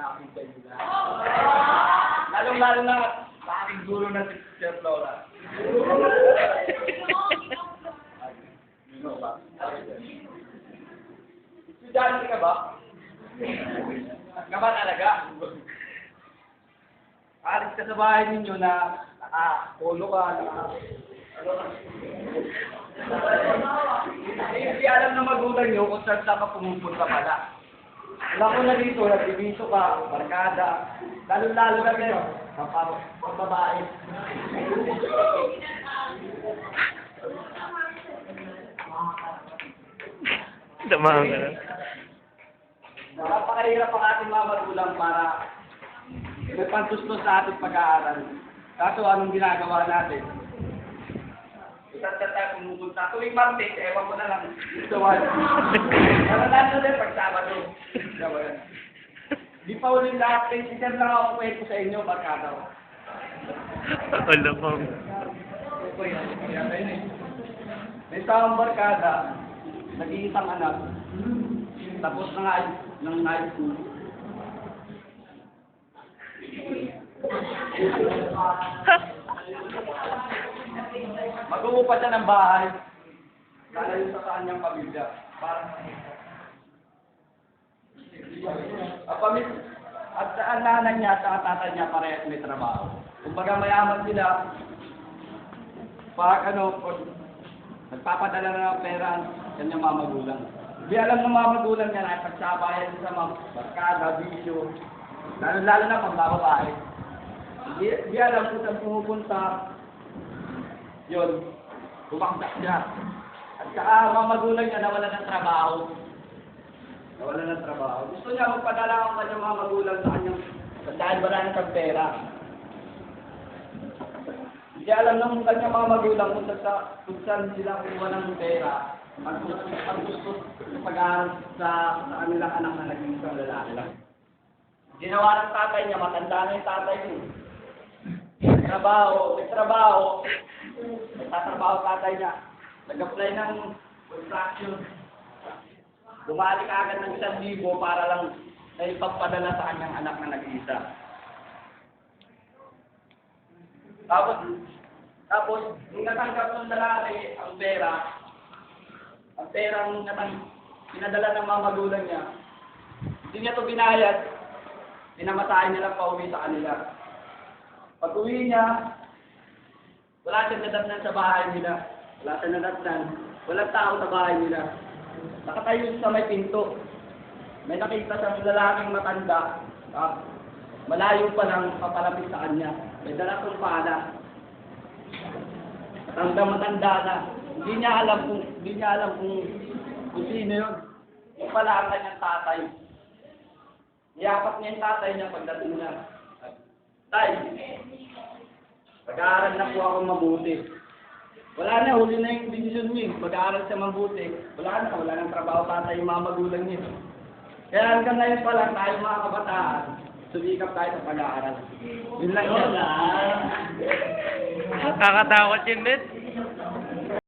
aking kaibigan. Lalong-lalo na sa aking guro na si Sir Flora. Ano ba? Estudyante ka ba? Ka ba talaga? Alis ka sa bahay ninyo na polo ka, hindi alam na magulang nyo kung saan ka pumupunta pala. Wala ko na dito, nagbibiso ka, barkada, lalo-lalo na kayo, babae. Tama ka na. Napakahirap ang ating mga magulang para may pantustos sa ating pag-aaral. Kaso anong ginagawa natin? Isang tayo pumupunta. Tuwing Martes, ewan ko na lang. Isuwan. Naranasan din pag Sabado. Di pa ulit lahat. Sister lang ako kwento sa inyo, barkada ko. Wala pang. May isang barkada, nag-iisang anak. Tapos ng high school. Mag-uupa siya ng bahay. Lalayo sa kanyang pamilya. At ang nanay niya at ang tatay niya parehas may trabaho. Kumbaga mayaman sila. Pag nagpapadala na ng pera sa kanyang mga magulang. Hindi alam ng mga magulang niya na pagsabayan sa mga barkada, bisyo. Lalo na pang babae. Hindi alam kung saan pumupunta. Yun, bumakdak siya. At saka mga magulang niya nawala ng trabaho. Nawala ng trabaho. Gusto niya magpadala ang kanyang mga magulang sa kanyang dahil wala ng pera. Hindi alam ng kanyang mga magulang kung saan sila kuha ng pera. Ang gusto sa pag-aaral sa kanilang anak na naging isang lalaki lang. Ginawa ng tatay niya, matanda na yung tatay niya. May trabaho. Nagtatrabaho tatay niya. Nag-apply ng construction. Bumalik agad ng 1,000 para lang na ipagpadala sa kanyang anak na nag-iisa. Tapos, nung natanggap ng lalaki ang perang pinadala ng mga magulang niya, hindi niya ito binayad, pinamatahin niya lang pauwi sa kanila. Pag uwi niya, wala siyang nadatnan sa bahay nila. Wala siyang nadatnan. Walang tao sa bahay nila. Nakatayo sa may pinto. May nakita sa lalaking matanda. Malayo pa lang papalapit sa kanya. May dala kong pala. Matanda na. Hindi niya alam kung sino yun. Yung pala ang kanyang tatay. Niyakap niya yung tatay niya pagdating niya. Tay, pag-aaral na po ako mabuti. Wala na, huli na yung desisyon niyo. Pag-aaral siya mabuti. Wala nang trabaho tatay yung mga magulang niyo. Kaya hanggang ngayon pa lang tayo mga kabataan, sumikap tayo sa pag-aaral. Yun lang yun. Nakakatakot yun, Bet.